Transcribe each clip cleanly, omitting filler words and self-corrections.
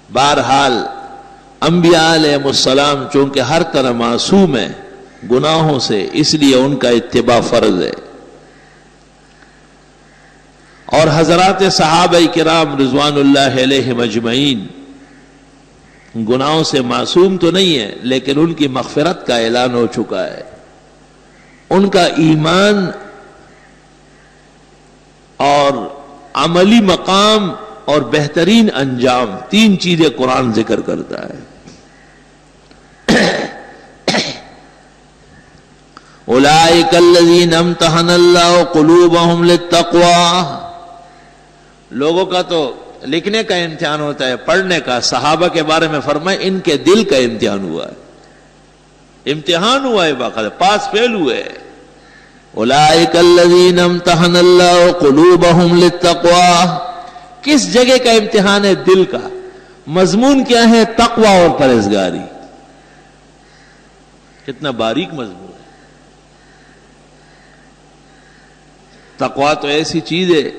بہرحال انبیاء علیہ السلام چونکہ ہر طرح معصوم ہیں گناہوں سے، اس لیے ان کا اتباع فرض ہے، اور حضرات صحابہ کرام رضوان اللہ علیہم اجمعین گناہوں سے معصوم تو نہیں ہے، لیکن ان کی مغفرت کا اعلان ہو چکا ہے۔ ان کا ایمان اور عملی مقام اور بہترین انجام، تین چیزیں قرآن ذکر کرتا ہے۔ اولئک الذین امتحن اللہ قلوبہم للتقوی، لوگوں کا تو لکھنے کا امتحان ہوتا ہے، پڑھنے کا۔ صحابہ کے بارے میں فرمائے ان کے دل کا امتحان ہوا ہے، امتحان ہوا ہے باقاعدہ، پاس فیل ہوئے۔ اولئک الذین امتحن اللہ قلوبہم للتقوی، کس جگہ کا امتحان ہے؟ دل کا۔ مضمون کیا ہے؟ تقوی اور پرہیزگاری۔ کتنا باریک مضمون ہے۔ تقوی تو ایسی چیز ہے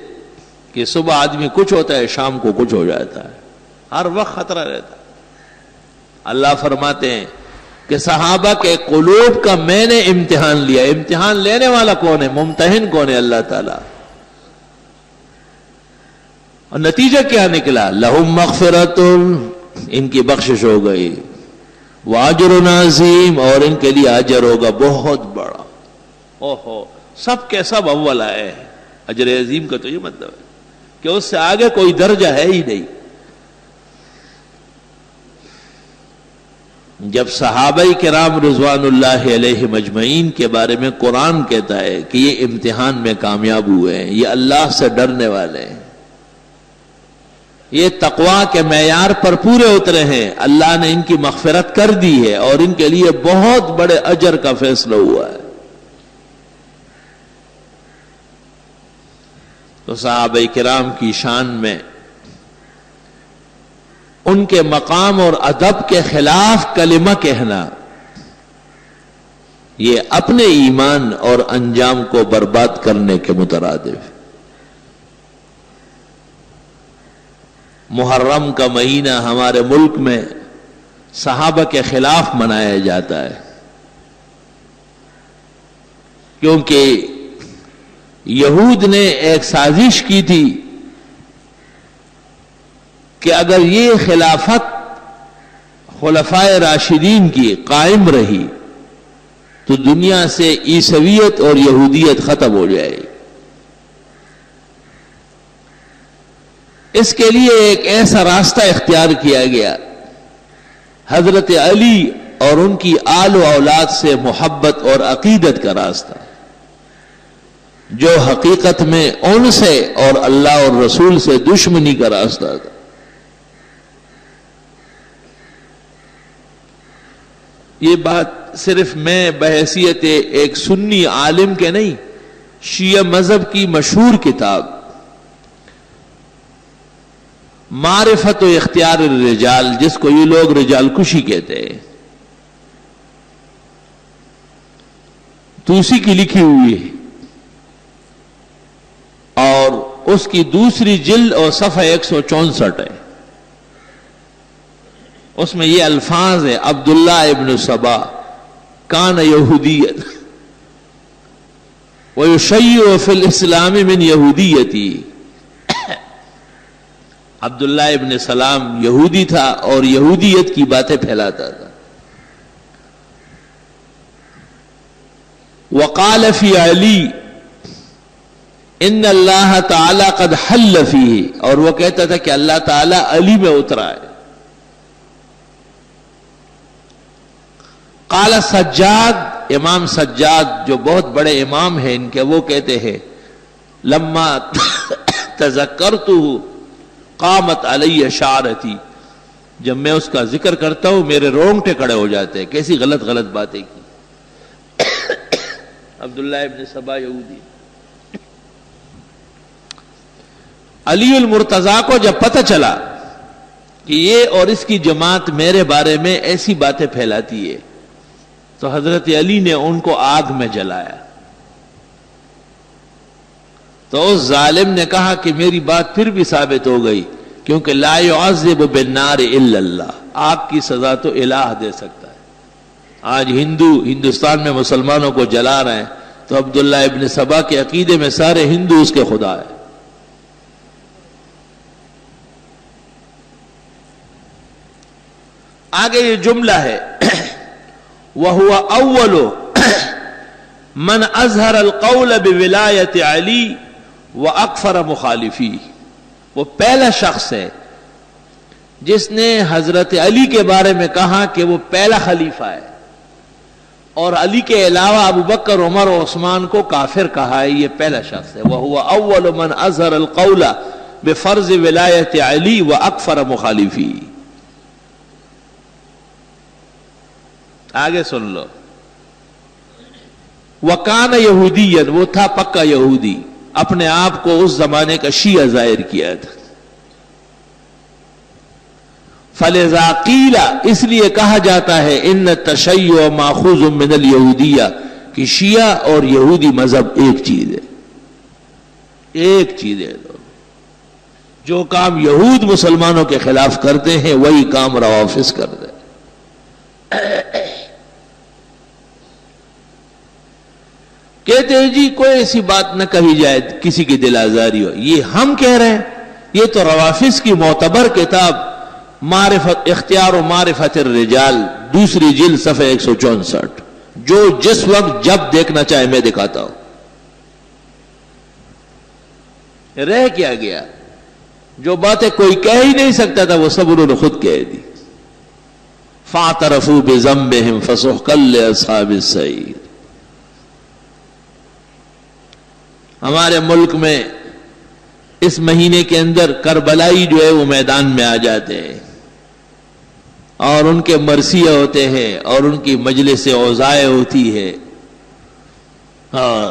کہ صبح آدمی کچھ ہوتا ہے، شام کو کچھ ہو جاتا ہے، ہر وقت خطرہ رہتا ہے۔ اللہ فرماتے ہیں کہ صحابہ کے قلوب کا میں نے امتحان لیا۔ امتحان لینے والا کون ہے؟ ممتحن کون ہے؟ اللہ تعالیٰ۔ اور نتیجہ کیا نکلا؟ لہم مغفرۃ، ان کی بخشش ہو گئی، واجر عظیم، اور ان کے لیے اجر ہوگا بہت بڑا۔ اوہو، سب کے سب اول آئے ہیں۔ اجر عظیم کا تو یہ مطلب ہے کہ اس سے آگے کوئی درجہ ہے ہی نہیں۔ جب صحابہ کرام رضوان اللہ علیہم اجمعین کے بارے میں قرآن کہتا ہے کہ یہ امتحان میں کامیاب ہوئے ہیں، یہ اللہ سے ڈرنے والے ہیں، یہ تقوی کے معیار پر پورے اترے ہیں، اللہ نے ان کی مغفرت کر دی ہے اور ان کے لیے بہت بڑے اجر کا فیصلہ ہوا ہے۔ تو صحابہ کرام کی شان میں ان کے مقام اور ادب کے خلاف کلمہ کہنا، یہ اپنے ایمان اور انجام کو برباد کرنے کے مترادف ہے۔ محرم کا مہینہ ہمارے ملک میں صحابہ کے خلاف منایا جاتا ہے، کیونکہ یہود نے ایک سازش کی تھی کہ اگر یہ خلافت خلفائے راشدین کی قائم رہی تو دنیا سے عیسویت اور یہودیت ختم ہو جائے گی۔ اس کے لیے ایک ایسا راستہ اختیار کیا گیا، حضرت علی اور ان کی آل و اولاد سے محبت اور عقیدت کا راستہ، جو حقیقت میں ان سے اور اللہ اور رسول سے دشمنی کا راستہ تھا۔ یہ بات صرف میں بحیثیت ایک سنی عالم کے نہیں، شیعہ مذہب کی مشہور کتاب معرفت و اختیار الرجال، جس کو یہ لوگ رجال کشی کہتے ہیں، توسی کی لکھی ہوئی ہے، اور اس کی دوسری جلد اور صفحہ 164 ہے۔ اس میں یہ الفاظ ہے: عبداللہ ابن سبا کان یہودیت ویشیع فی الاسلام من یہودیتی، عبداللہ ابن سلام یہودی تھا اور یہودیت کی باتیں پھیلاتا تھا۔ وقال فی علی ان اللہ تعالی قد حل فیہ، اور وہ کہتا تھا کہ اللہ تعالی علی میں اترا ہے۔ قال سجاد، امام سجاد جو بہت بڑے امام ہیں ان کے، وہ کہتے ہیں لما تذکرتہ قامت علی شعرتی، جب میں اس کا ذکر کرتا ہوں میرے رونگٹے کھڑے ہو جاتے ہیں، کیسی غلط غلط باتیں کی۔ عبداللہ ابن سبا یہودی۔ علی المرتضیٰ کو جب پتہ چلا کہ یہ اور اس کی جماعت میرے بارے میں ایسی باتیں پھیلاتی ہے، تو حضرت علی نے ان کو آگ میں جلایا۔ تو اس ظالم نے کہا کہ میری بات پھر بھی ثابت ہو گئی، کیونکہ لا يعذب بالنار الا اللہ، آگ کی سزا تو الہ دے سکتا ہے۔ آج ہندوستان میں مسلمانوں کو جلا رہے ہیں، تو عبداللہ ابن سبا کے عقیدے میں سارے ہندو اس کے خدا ہے۔ آگے یہ جملہ ہے وَهُوَ أَوَّلُ مَنْ أَظْهَرَ الْقَوْلَ بِوِلَایَةِ عَلِی وَأَكْفَرَ مُخَالِفِیهِ، وہ پہلا شخص ہے جس نے حضرت علی کے بارے میں کہا کہ وہ پہلا خلیفہ ہے، اور علی کے علاوہ ابو بکر، عمر اور عثمان کو کافر کہا ہے۔ یہ پہلا شخص ہے۔ وَهُوَ أَوَّلُ مَنْ أَظْهَرَ الْقَوْلَ بِفَرْضِ وِلَایَةِ عَلِی وَأَكْفَرَ مُخَالِفِیهِ۔ آگے سن لو، وَكَانَ يَهُودِيًّا، وہ تھا پکا یہودی، اپنے آپ کو اس زمانے کا شیعہ ظاہر کیا تھا۔ فَلِذَا قِيلَ، اس لیے کہا جاتا ہے ان التشیع ماخوذ من الیہودیہ، کہ شیعہ اور یہودی مذہب ایک چیز ہے، ایک چیز ہے۔ جو کام یہود مسلمانوں کے خلاف کرتے ہیں وہی کام روافض کرتے ہیں۔ کہتے ہیں جی کوئی ایسی بات نہ کہی جائے کسی کی دل آزاری ہو، یہ ہم کہہ رہے ہیں، یہ تو روافض کی معتبر کتاب معرفت اختیار و معرفت الرجال، دوسری جلد صفحہ 164، جو جس وقت جب دیکھنا چاہے میں دکھاتا ہوں۔ رہ کیا گیا؟ جو باتیں کوئی کہہ ہی نہیں سکتا تھا وہ سب انہوں نے خود کہہ دی۔ فاعترفوا بذنبہم فسحقا لاصحاب السعیر۔ ہمارے ملک میں اس مہینے کے اندر کربلائی جو ہے وہ میدان میں آ جاتے ہیں، اور ان کے مرثیہ ہوتے ہیں، اور ان کی مجلس اوزائے ہوتی ہے، اور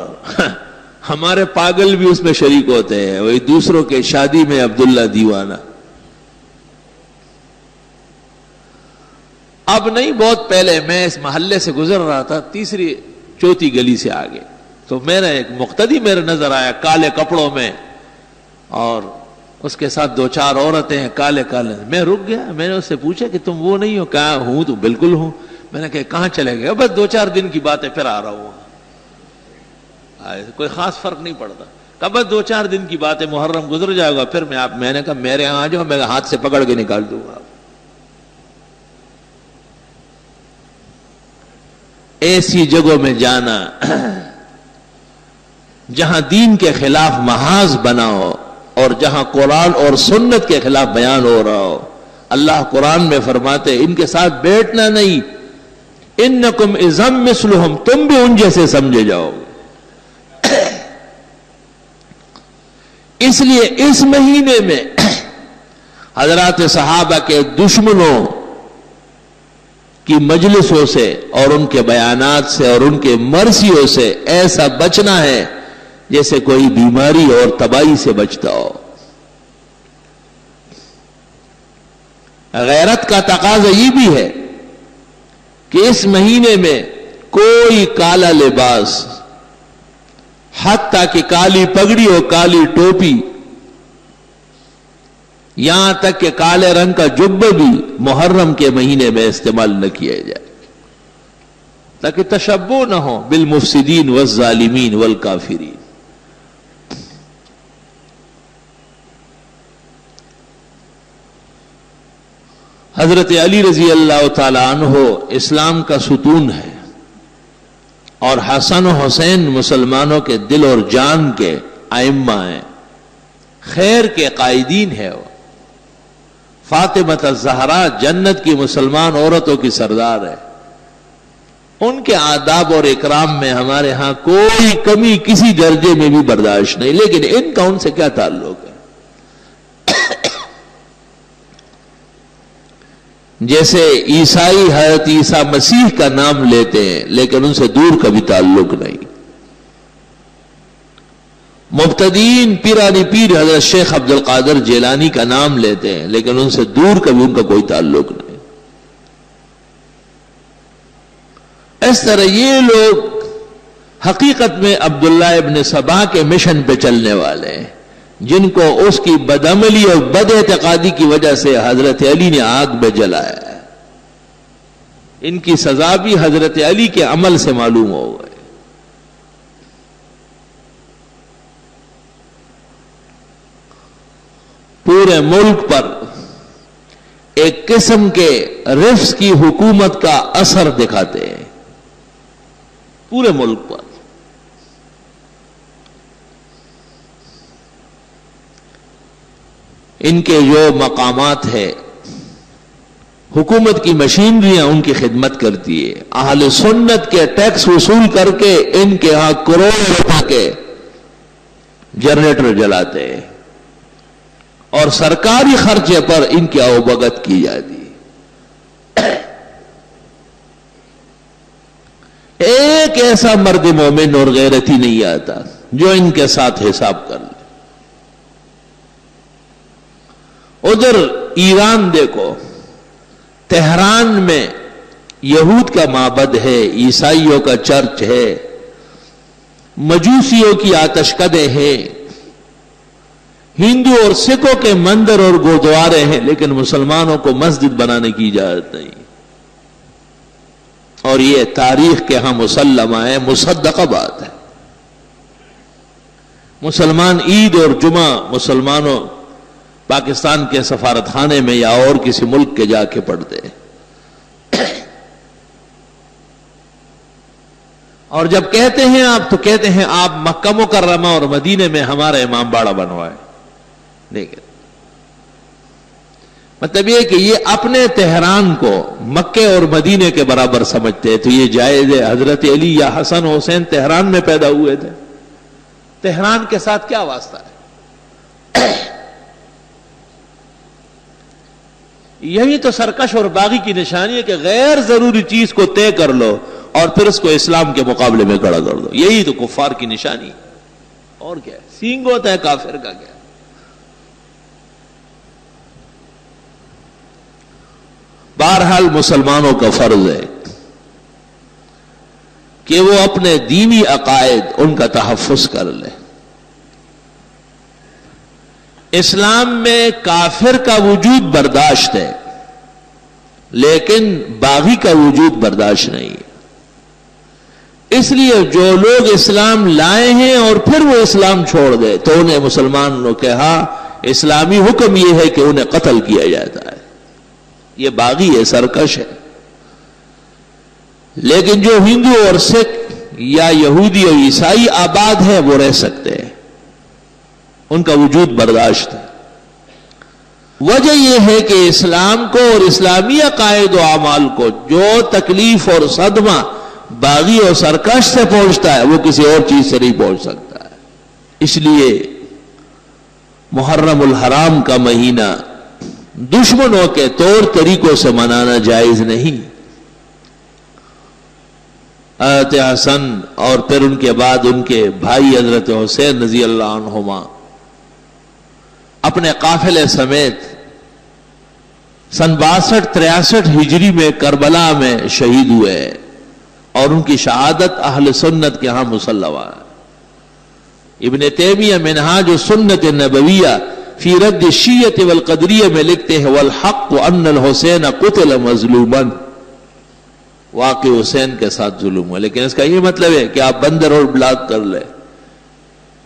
ہمارے پاگل بھی اس میں شریک ہوتے ہیں، وہی دوسروں کے شادی میں عبداللہ دیوانہ۔ اب نہیں، بہت پہلے میں اس محلے سے گزر رہا تھا، تیسری چوتھی گلی سے آگے، تو میرا ایک مقتدی میرے نظر آیا کالے کپڑوں میں، اور اس کے ساتھ دو چار عورتیں ہیں کالے کالے۔ میں رک گیا، میں نے اس سے پوچھا کہ تم وہ نہیں ہو؟ کہا ہوں، تو بالکل ہوں۔ میں نے کہا کہاں چلے گئے؟ بس 2-4 دن کی بات ہے، پھر آ رہا ہوں۔ کوئی خاص فرق نہیں پڑتا، کہا بس 2-4 دن کی بات ہے، محرم گزر جائے گا، پھر میں نے کہا میرے یہاں آ جاؤ، میں ہاتھ سے پکڑ کے نکال دوں گا۔ ایسی جگہوں میں جانا جہاں دین کے خلاف محاذ بنا ہو، اور جہاں قرآن اور سنت کے خلاف بیان ہو رہا ہو، اللہ قرآن میں فرماتے ان کے ساتھ بیٹھنا نہیں، انکم اذا مثلہم، تم بھی ان جیسے سمجھے جاؤ۔ اس لیے اس مہینے میں حضرات صحابہ کے دشمنوں کی مجلسوں سے اور ان کے بیانات سے اور ان کے مرثیوں سے ایسا بچنا ہے جیسے کوئی بیماری اور تباہی سے بچتا ہو۔ غیرت کا تقاضا یہ بھی ہے کہ اس مہینے میں کوئی کالا لباس، حتیٰ کہ کالی پگڑی اور کالی ٹوپی، یہاں تک کہ کالے رنگ کا جبہ بھی محرم کے مہینے میں استعمال نہ کیا جائے، تاکہ تشبہ نہ ہو بالمفسدین والظالمین والکافرین۔ حضرت علی رضی اللہ تعالی عنہ اسلام کا ستون ہے، اور حسن و حسین مسلمانوں کے دل اور جان کے ائمہ ہیں، خیر کے قائدین ہے۔ وہ فاطمہ الزہرا جنت کی مسلمان عورتوں کی سردار ہے، ان کے آداب اور اکرام میں ہمارے ہاں کوئی کمی کسی درجے میں بھی برداشت نہیں، لیکن ان کا ان سے کیا تعلق ہے؟ جیسے عیسائی حضرت عیسیٰ مسیح کا نام لیتے ہیں لیکن ان سے دور کا بھی تعلق نہیں، مبتدین پیرانی پیر حضرت شیخ عبد القادر جیلانی کا نام لیتے ہیں لیکن ان سے دور کا بھی ان کا کوئی تعلق نہیں۔ اس طرح یہ لوگ حقیقت میں عبداللہ ابن سبا کے مشن پہ چلنے والے ہیں، جن کو اس کی بدعملی اور بد اعتقادی کی وجہ سے حضرت علی نے آگ میں جلایا ہے۔ ان کی سزا بھی حضرت علی کے عمل سے معلوم ہو گئے۔ پورے ملک پر ایک قسم کے رفض کی حکومت کا اثر دکھاتے ہیں، پورے ملک پر۔ ان کے جو مقامات ہے، حکومت کی مشینریاں ان کی خدمت کرتی ہے، اہل سنت کے ٹیکس وصول کر کے ان کے ہاں کروڑوں روپے کے جنریٹر جلاتے ہیں اور سرکاری خرچے پر ان کی اوبگت کی جاتی ہے۔ ایک ایسا مرد مومن اور غیرتی نہیں آتا جو ان کے ساتھ حساب کر لے۔ ادھر ایران دیکھو، تہران میں یہود کا معبد ہے، عیسائیوں کا چرچ ہے، مجوسیوں کی آتش کدے ہیں، ہندو اور سکھوں کے مندر اور گردوارے ہیں، لیکن مسلمانوں کو مسجد بنانے کی اجازت نہیں۔ اور یہ تاریخ کے ہاں مسلمہ ہے، مصدقہ بات ہے۔ مسلمان عید اور جمعہ مسلمانوں پاکستان کے سفارت خانے میں یا اور کسی ملک کے جا کے پڑھتے ہیں، اور جب کہتے ہیں آپ تو کہتے ہیں آپ مکہ مکرمہ اور مدینے میں ہمارا امام باڑہ بنوائے۔ دیکھیں، مطلب یہ کہ یہ اپنے تہران کو مکے اور مدینے کے برابر سمجھتے ہیں، تو یہ جائز ہے۔ حضرت علی یا حسن حسین تہران میں پیدا ہوئے تھے، تہران کے ساتھ کیا واسطہ ہے؟ یہی تو سرکش اور باغی کی نشانی ہے کہ غیر ضروری چیز کو طے کر لو اور پھر اس کو اسلام کے مقابلے میں کھڑا کر دو۔ یہی تو کفار کی نشانی ہے، اور کیا ہے؟ سینگ ہوتا ہے کافر کا کیا؟ بہرحال مسلمانوں کا فرض ہے کہ وہ اپنے دینی عقائد ان کا تحفظ کر لے۔ اسلام میں کافر کا وجود برداشت ہے، لیکن باغی کا وجود برداشت نہیں ہے۔ اس لیے جو لوگ اسلام لائے ہیں اور پھر وہ اسلام چھوڑ دے تو انہیں مسلمان نے کہا اسلامی حکم یہ ہے کہ انہیں قتل کیا جاتا ہے۔ یہ باغی ہے، سرکش ہے۔ لیکن جو ہندو اور سکھ یا یہودی اور عیسائی آباد ہے وہ رہ سکتے ہیں، ان کا وجود برداشت ہے۔ وجہ یہ ہے کہ اسلام کو اور اسلامی عقائد و اعمال کو جو تکلیف اور صدمہ باغی اور سرکش سے پہنچتا ہے وہ کسی اور چیز سے نہیں پہنچ سکتا ہے۔ اس لیے محرم الحرام کا مہینہ دشمنوں کے طور طریقوں سے منانا جائز نہیں۔ حضرت حسن اور پھر ان کے بعد ان کے بھائی حضرت حسین رضی اللہ عنہما اپنے قافلے سمیت سن 62-63 ہجری میں کربلا میں شہید ہوئے، اور ان کی شہادت اہل سنت کے ہاں مسلمہ ہے۔ ابن تیمیہ منہاج السنت النبویہ فی رد الشیعۃ والقدریہ میں لکھتے ہیں والحق ان الحسین قتل مظلوما، واقع حسین کے ساتھ ظلم ہوا، لیکن اس کا یہ مطلب ہے کہ آپ بند روڈ بلاک کر لیں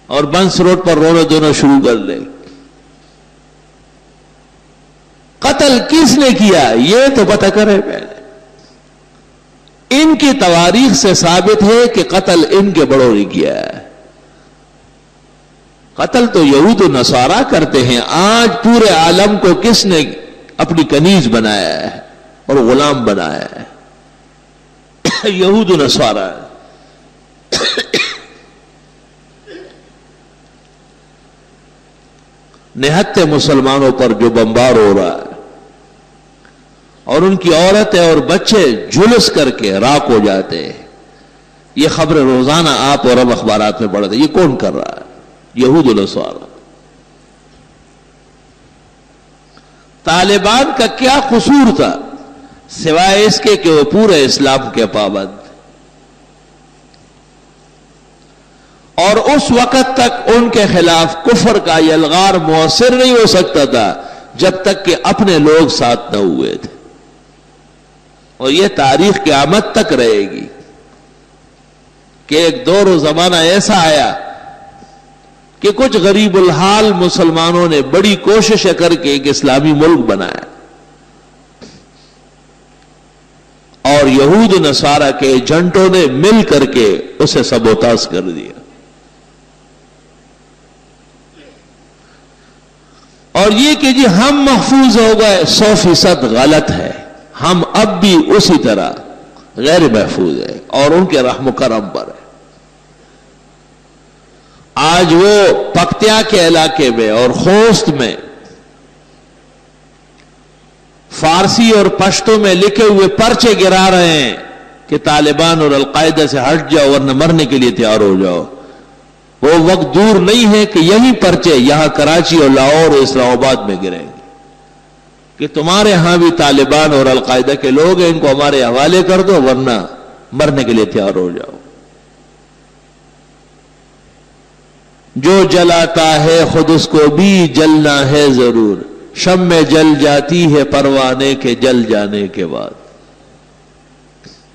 اور بنس روڈ پر رونا دھونا شروع کر لیں۔ قتل کس نے کیا یہ تو پتہ کرے پہلے۔ ان کی تواریخ سے ثابت ہے کہ قتل ان کے بڑوں نے کیا ہے۔ قتل تو یہود و نصارہ کرتے ہیں، آج پورے عالم کو کس نے اپنی کنیز بنایا ہے اور غلام بنایا ہے؟ یہود و نصارہ۔ نہتے مسلمانوں پر جو بمبار ہو رہا ہے اور ان کی عورتیں اور بچے جھلس کر کے راک ہو جاتے ہیں، یہ خبریں روزانہ آپ اور ہم اخبارات میں پڑھتے ہیں۔ یہ کون کر رہا ہے؟ یہود و نصارہ۔ طالبان کا کیا قصور تھا سوائے اس کے کہ وہ پورے اسلام کے پابند؟ اور اس وقت تک ان کے خلاف کفر کا یہ الغار مؤثر نہیں ہو سکتا تھا جب تک کہ اپنے لوگ ساتھ نہ ہوئے تھے. اور یہ تاریخ قیامت تک رہے گی کہ ایک دور و زمانہ ایسا آیا کہ کچھ غریب الحال مسلمانوں نے بڑی کوشش کر کے ایک اسلامی ملک بنایا اور یہود و نصارہ کے ایجنٹوں نے مل کر کے اسے سبوتاژ کر دیا. اور یہ کہ جی ہم محفوظ ہو گئے 100% غلط ہے. ہم اب بھی اسی طرح غیر محفوظ ہے اور ان کے رحم و کرم پر ہے. آج وہ پکتیا کے علاقے میں اور خوست میں فارسی اور پشتو میں لکھے ہوئے پرچے گرا رہے ہیں کہ طالبان اور القاعدہ سے ہٹ جاؤ ورنہ مرنے کے لیے تیار ہو جاؤ. وہ وقت دور نہیں ہے کہ یہی پرچے یہاں کراچی اور لاہور اور اسلام آباد میں گریں گے کہ تمہارے ہاں بھی طالبان اور القاعدہ کے لوگ ہیں, ان کو ہمارے حوالے کر دو ورنہ مرنے کے لیے تیار ہو جاؤ. جو جلاتا ہے خود اس کو بھی جلنا ہے ضرور, شمع جل جاتی ہے پروانے کے جل جانے کے بعد.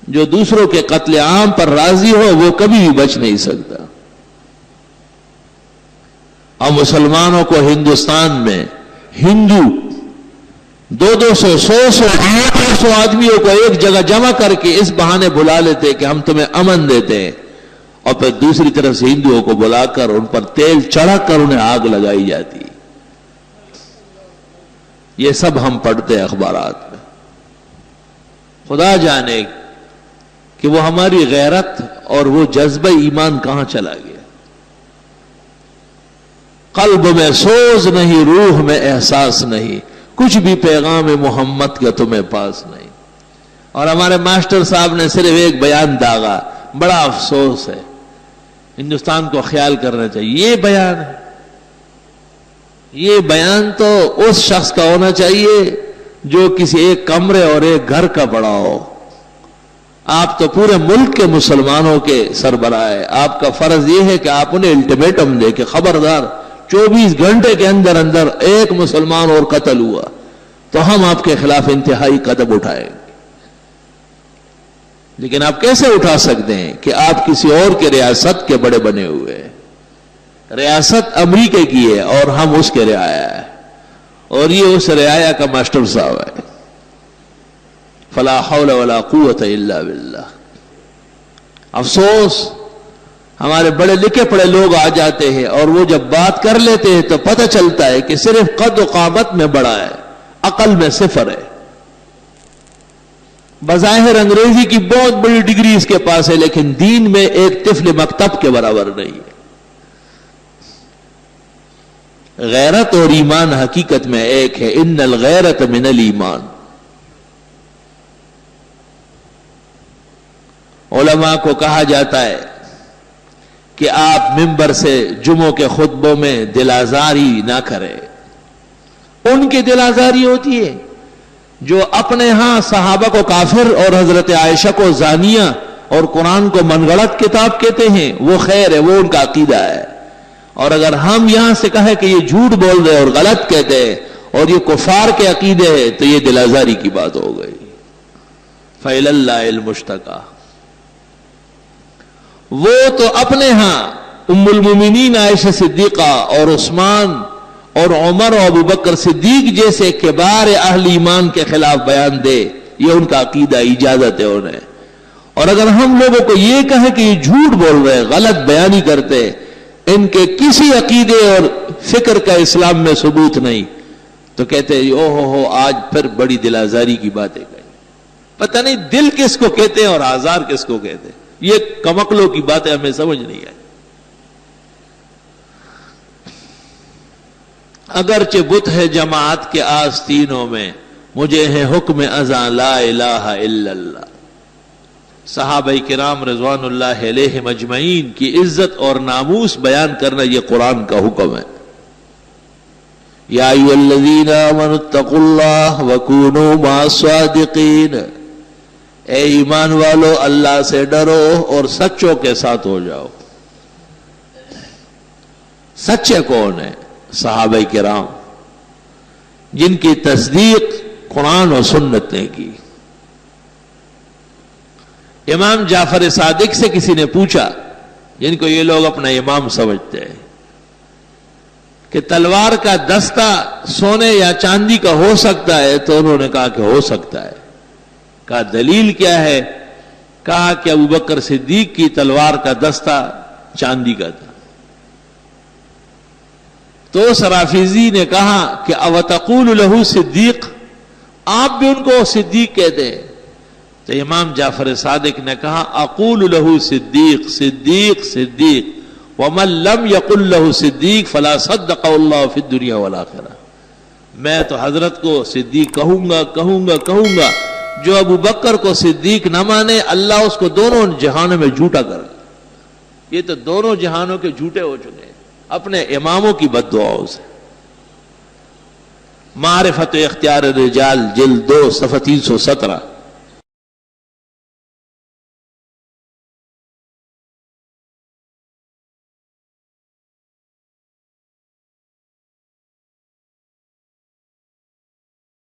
جو دوسروں کے قتل عام پر راضی ہو وہ کبھی بھی بچ نہیں سکتا. اور مسلمانوں کو ہندوستان میں ہندو 200-100 آدمیوں کو ایک جگہ جمع کر کے اس بہانے بلا لیتے کہ ہم تمہیں امن دیتے ہیں, اور پھر دوسری طرف سے ہندوؤں کو بلا کر ان پر تیل چڑھا کر انہیں آگ لگائی جاتی. یہ سب ہم پڑھتے ہیں اخبارات میں. خدا جانے کہ وہ ہماری غیرت اور وہ جذبہ ایمان کہاں چلا گیا. قلب میں سوز نہیں, روح میں احساس نہیں, کچھ بھی پیغام محمد کا تمہیں پاس نہیں. اور ہمارے ماسٹر صاحب نے صرف ایک بیان داغا, بڑا افسوس ہے, ہندوستان کو خیال کرنا چاہیے. یہ بیان ہے, یہ بیان تو اس شخص کا ہونا چاہیے جو کسی ایک کمرے اور ایک گھر کا بڑا ہو. آپ تو پورے ملک کے مسلمانوں کے سربراہ ہیں. آپ کا فرض یہ ہے کہ آپ انہیں الٹیمیٹم دے کہ خبردار 24 گھنٹے کے اندر اندر ایک مسلمان اور قتل ہوا تو ہم آپ کے خلاف انتہائی قدم اٹھائیں گے. لیکن آپ کیسے اٹھا سکتے ہیں کہ آپ کسی اور کے ریاست کے بڑے بنے ہوئے ہیں. ریاست امریکہ کی ہے اور ہم اس کے رعایا ہے, اور یہ اس رعایا کا ماسٹر صاحب ہے. فلا حول ولا قوت الا باللہ. افسوس ہمارے بڑے لکھے پڑے لوگ آ جاتے ہیں اور وہ جب بات کر لیتے ہیں تو پتہ چلتا ہے کہ صرف قد و قامت میں بڑا ہے, عقل میں صفر ہے. بظاہر انگریزی کی بہت بڑی ڈگری اس کے پاس ہے لیکن دین میں ایک طفل مکتب کے برابر نہیں ہے. غیرت اور ایمان حقیقت میں ایک ہے. ان الغیرت من الایمان. علماء کو کہا جاتا ہے کہ آپ ممبر سے جمعوں کے خطبوں میں دل آزاری نہ کریں. ان کی دل آزاری ہوتی ہے جو اپنے ہاں صحابہ کو کافر اور حضرت عائشہ کو زانیہ اور قرآن کو من گڑت کتاب کہتے ہیں. وہ خیر ہے, وہ ان کا عقیدہ ہے. اور اگر ہم یہاں سے کہیں کہ یہ جھوٹ بول رہے اور غلط کہتے ہیں اور یہ کفار کے عقیدے ہیں تو یہ دل آزاری کی بات ہو گئی. فإلی اللہ المشتکا. وہ تو اپنے ہاں ام المومنین عائشہ صدیقہ اور عثمان اور عمر اور ابو بکر صدیق جیسے کبار اہل ایمان کے خلاف بیان دے, یہ ان کا عقیدہ, اجازت ہے انہیں. اور اگر ہم لوگوں کو یہ کہیں کہ یہ جھوٹ بول رہے, غلط بیانی کرتے, ان کے کسی عقیدے اور فکر کا اسلام میں ثبوت نہیں, تو کہتے ہیں او ہو آج پھر بڑی دل آزاری کی باتیں کہیں. پتہ نہیں دل کس کو کہتے ہیں اور آزار کس کو کہتے ہیں. یہ کمکلوں کی باتیں ہمیں سمجھ نہیں آئی. اگرچہ بت ہے جماعت کے آستینوں میں, مجھے ہے حکم ازاں لا الہ الا اللہ. صحابہ کرام رضوان اللہ علیہم اجمعین کی عزت اور ناموس بیان کرنا یہ قرآن کا حکم ہے. یا ایھا الذین آمنوا اتقوا اللہ وکونوا مع الصادقین. اے ایمان والو اللہ سے ڈرو اور سچوں کے ساتھ ہو جاؤ. سچے کون ہیں؟ صحابہ کرام، جن کی تصدیق قرآن و سنت نے کی۔ امام جعفر صادق سے کسی نے پوچھا، جن کو یہ لوگ اپنا امام سمجھتے ہیں، کہ تلوار کا دستہ سونے یا چاندی کا ہو سکتا ہے؟ تو انہوں نے کہا کہ ہو سکتا ہے۔ کہا دلیل کیا ہے؟ کہا کہ ابوبکر صدیق کی تلوار کا دستہ چاندی کا تھا۔ تو اس رافضی نے کہا کہ اوتقول لہ صدیق، آپ بھی ان کو صدیق کہتے ہیں؟ تو امام جعفر صادق نے کہا اقول لہ صدیق صدیق صدیق ومن لم یقل لہ صدیق فلا صدق اللہ فی الدنیا والآخرہ۔ میں تو حضرت کو صدیق کہوں گا، جو ابو بکر کو صدیق نہ مانے اللہ اس کو دونوں جہانوں میں جھوٹا کر دے۔ یہ تو دونوں جہانوں کے جھوٹے ہو چکے ہیں اپنے اماموں کی بد دعاؤں سے۔ معرفت و اختیار الرجال جلد 2 صفحہ 317۔